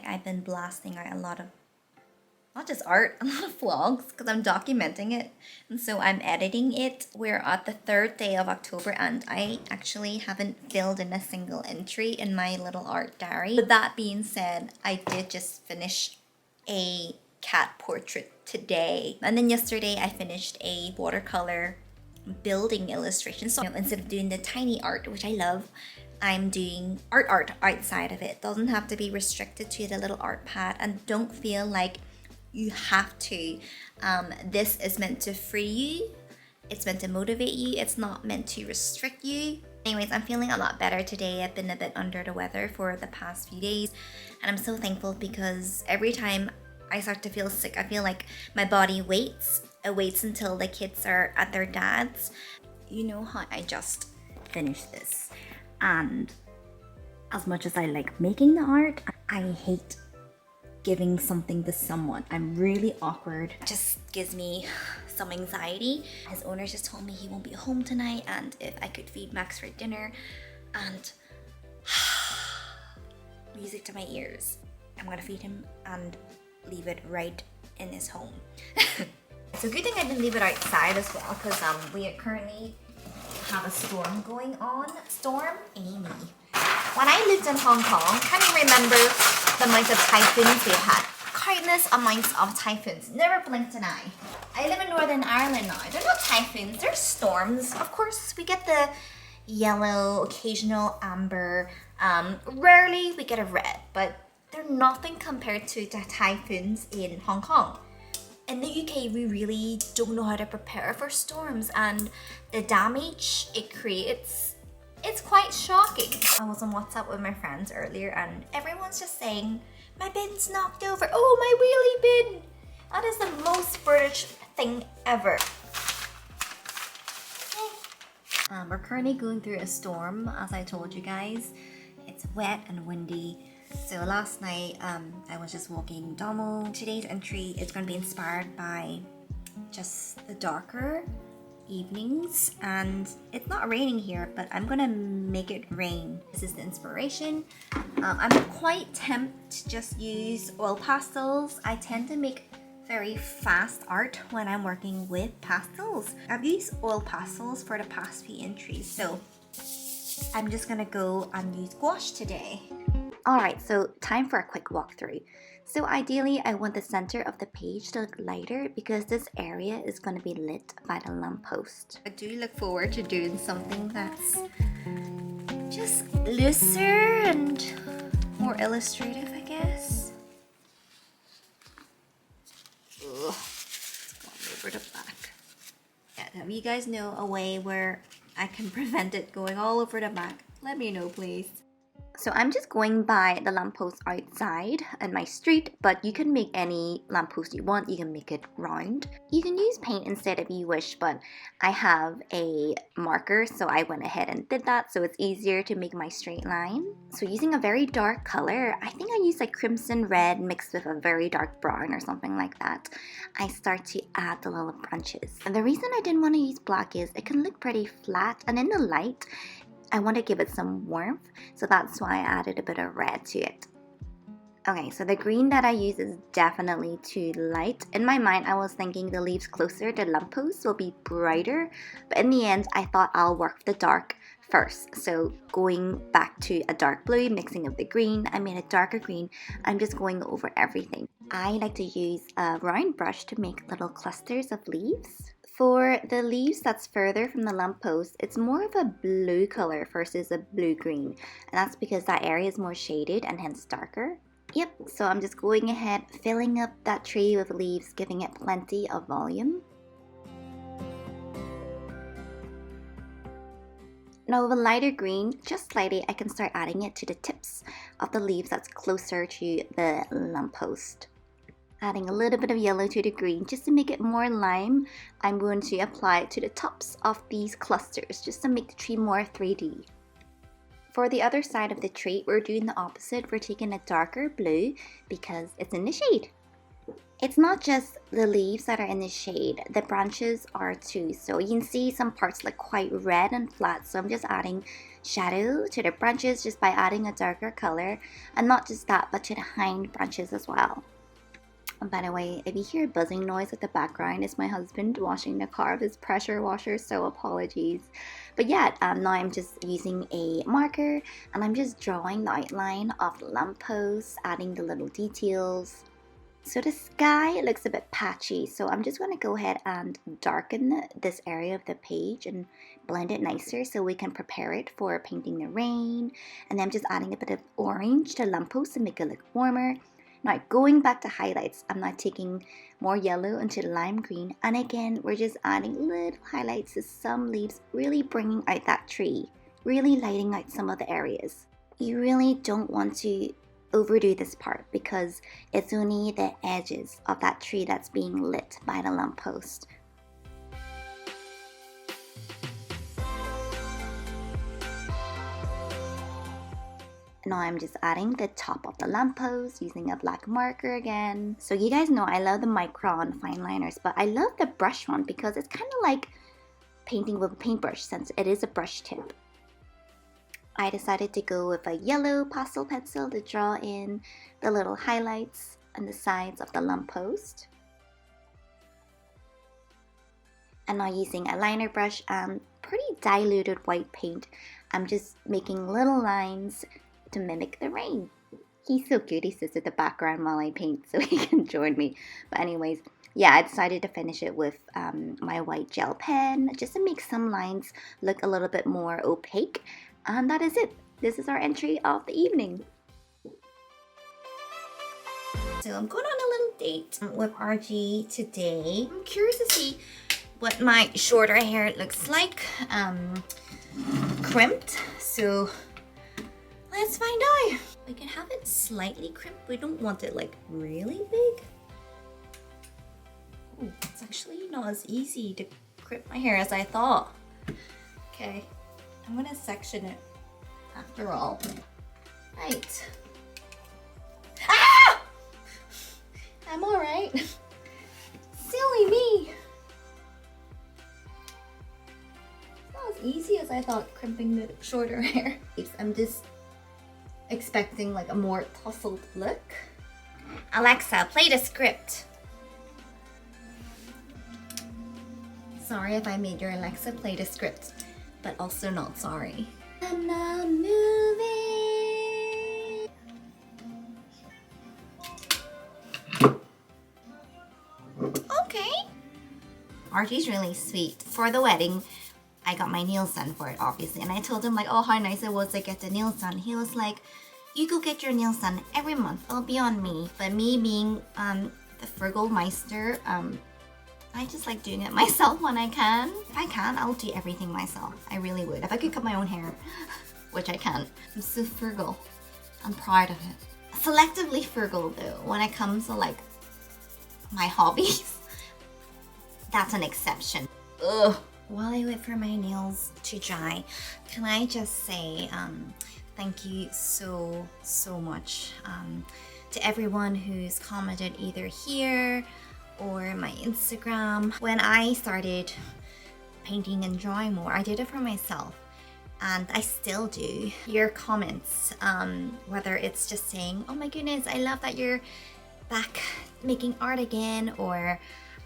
like I've been blasting out a lot of, not just art, a lot of vlogs because I'm documenting it. And so I'm editing it. We're at the 3rd day of October and I actually haven't filled in a single entry in my little art diary. With that being said, I did just finish a cat portrait today. And then yesterday I finished a watercolor building illustration. So instead of doing the tiny art, which I love, I'm doing art outside of it. Doesn't have to be restricted to the little art pad, and don't feel like you have to. This is meant to free you. It's meant to motivate you. It's not meant to restrict you. Anyways, I'm feeling a lot better today. I've been a bit under the weather for the past few days, and I'm so thankful because every time I start to feel sick, I feel like my body waits. It waits until the kids are at their dad's. You know how I just finished this, and as much as I like making the art, I hate giving something to someone. I'm really awkward. It just gives me some anxiety. His owner just told me he won't be home tonight and if I could feed Max for dinner, and music to my ears. I'm gonna feed him and leave it right in his home. It's a good thing I didn't leave it outside as well because we currently have a storm going on. Storm Amy. When I lived in Hong Kong, can you remember the amount of typhoons we've had? Countless amounts of typhoons. Never blinked an eye. I live in Northern Ireland now. They're not typhoons, they're storms. Of course, we get the yellow, occasional amber. Rarely we get a red, but they're nothing compared to the typhoons in Hong Kong. In the UK, we really don't know how to prepare for storms, and the damage it creates, it's quite shocking. I was on WhatsApp with my friends earlier and everyone's just saying, my bin's knocked over. Oh, my wheelie bin. That is the most British thing ever. We're currently going through a storm, as I told you guys. It's wet and windy. So last night, I was just walking Domo. Today's entry is going to be inspired by just the darker evenings, and it's not raining here, but I'm gonna make it rain. This is the inspiration. I'm quite tempted to just use oil pastels. I tend to make very fast art when I'm working with pastels. I've used oil pastels for the past few entries, so I'm just gonna go and use gouache today. Alright, so time for a quick walkthrough. So ideally, I want the center of the page to look lighter because this area is going to be lit by the lamppost. I do look forward to doing something that's just looser and more illustrative, I guess. Ugh, it's gone over the back. Yeah, if you guys know a way where I can prevent it going all over the back, let me know, please. So I'm just going by the lamppost outside in my street, but you can make any lamppost you want. You can make it round. You can use paint instead if you wish, but I have a marker, so I went ahead and did that so it's easier to make my straight line. So using a very dark color, I think I used like crimson red mixed with a very dark brown or something like that, I start to add the little branches. And the reason I didn't want to use black is it can look pretty flat, and in the light, I want to give it some warmth, so that's why I added a bit of red to it. Okay, so the green that I use is definitely too light. In my mind, I was thinking the leaves closer to the lamppost will be brighter, but in the end, I thought I'll work with the dark first. So going back to a dark blue, mixing up the green, I made a darker green. I'm just going over everything. I like to use a round brush to make little clusters of leaves. For the leaves that's further from the lamppost, it's more of a blue color versus a blue-green, and that's because that area is more shaded and hence darker. Yep, so I'm just going ahead, filling up that tree with leaves, giving it plenty of volume. Now with a lighter green, just slightly, I can start adding it to the tips of the leaves that's closer to the lamppost. Adding a little bit of yellow to the green just to make it more lime. I'm going to apply it to the tops of these clusters just to make the tree more 3D. For the other side of the tree, we're doing the opposite. We're taking a darker blue because it's in the shade. It's not just the leaves that are in the shade, the branches are too. So you can see some parts look quite red and flat, so I'm just adding shadow to the branches just by adding a darker color, and not just that, but to the hind branches as well. And by the way, if you hear a buzzing noise at the background, it's my husband washing the car with his pressure washer, so apologies. But yeah, now I'm just using a marker and I'm just drawing the outline of the lamppost, adding the little details. So the sky looks a bit patchy, so I'm just going to go ahead and darken this area of the page and blend it nicer so we can prepare it for painting the rain. And then I'm just adding a bit of orange to the lamppost to make it look warmer. Now going back to highlights, I'm now taking more yellow into the lime green, and again we're just adding little highlights to some leaves, really bringing out that tree, really lighting out some of the areas. You really don't want to overdo this part because it's only the edges of that tree that's being lit by the lamppost. Now I'm just adding the top of the lamppost using a black marker again. So you guys know I love the micron fine liners, but I love the brush one because it's kind of like painting with a paintbrush since it is a brush tip. I decided to go with a yellow pastel pencil to draw in the little highlights on the sides of the lamppost. And now using a liner brush and pretty diluted white paint, I'm just making little lines to mimic the rain. He's so cute, he sits at the background while I paint so he can join me. But anyways, yeah, I decided to finish it with my white gel pen just to make some lines look a little bit more opaque. And that is it. This is our entry of the evening. So I'm going on a little date with RG today. I'm curious to see what my shorter hair looks like, crimped. So let's find out. We can have it slightly crimped. We don't want it like really big. Oh, it's actually not as easy to crimp my hair as I thought. Okay. I'm gonna section it after all. Right. Ah! I'm alright. Silly me. It's not as easy as I thought crimping the shorter hair. I'm just expecting like a more tousled look. Alexa, play the script. Sorry if I made your Alexa play the script, but also not sorry. I'm not moving. Okay. Archie's really sweet. For the wedding, I got my nails done for it, obviously. And I told him like, oh, how nice it was to get the nails done. He was like, you go get your nails done every month. It'll be on me. But me being the frugal meister, I just like doing it myself when I can. If I can, I'll do everything myself. I really would. If I could cut my own hair, which I can't. I'm so frugal. I'm proud of it. Selectively frugal though, when it comes to like my hobbies. That's an exception. Ugh. While I wait for my nails to dry, can I just say thank you so much to everyone who's commented either here or my Instagram. When I started painting and drawing more, I did it for myself, and I still do. Your comments, whether it's just saying, oh my goodness, I love that you're back making art again, or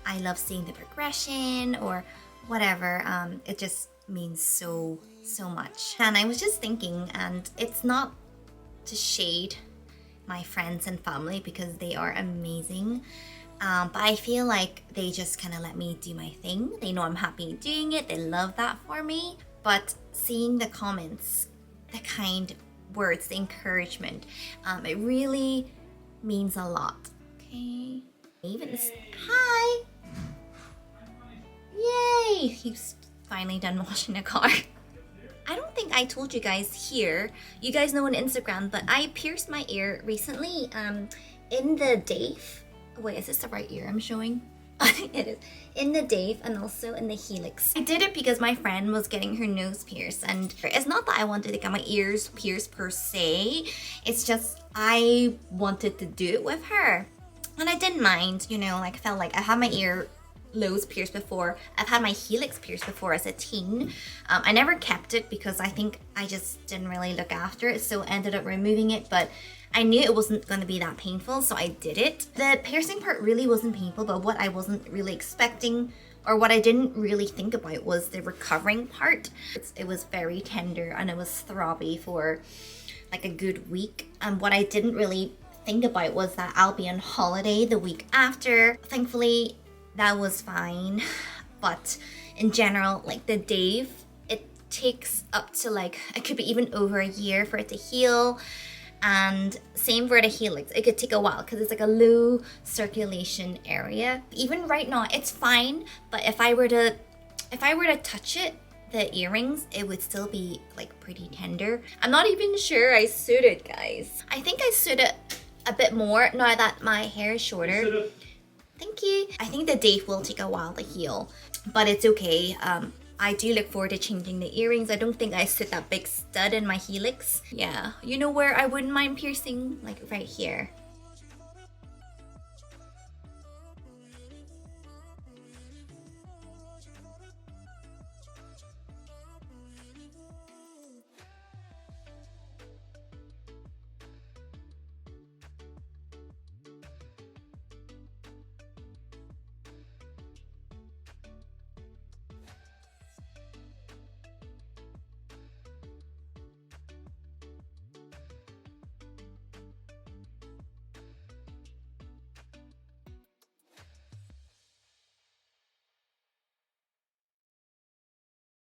I love seeing the progression, or whatever, it just means so much. And I was just thinking, and it's not to shade my friends and family because they are amazing, but I feel like they just kind of let me do my thing. They know I'm happy doing it. They love that for me. But seeing the comments, the kind words, the encouragement, it really means a lot. Okay. Even this, hi. Yay! He's finally done washing the car. I don't think I told you guys here. You guys know on Instagram, but I pierced my ear recently in the daith. Wait, is this the right ear I'm showing? It is. In the daith and also in the helix. I did it because my friend was getting her nose pierced, and it's not that I wanted to get my ears pierced per se. It's just I wanted to do it with her. And I didn't mind, you know, like I felt like I had my ear lows pierced before. I've had my helix pierced before as a teen. I never kept it because I think I just didn't really look after it, so ended up removing it, but I knew it wasn't going to be that painful, so I did it. The piercing part really wasn't painful, but what I wasn't really expecting, or what I didn't really think about, was the recovering part. It was very tender and it was throbby for like a good week. And what I didn't really think about was that I'll be on holiday the week after. Thankfully, that was fine. But in general, like the daith, it takes up to like, it could be even over a year for it to heal. And same for the helix, it could take a while because it's like a low circulation area. Even right now, it's fine, but if I were to touch it, the earrings, it would still be like pretty tender. I'm not even sure I sewed it, guys. I think I sewed it a bit more now that my hair is shorter. Thank you. I think the daith will take a while to heal, but it's okay. I do look forward to changing the earrings. I don't think I set that big stud in my helix. Yeah, you know where I wouldn't mind piercing? Like right here.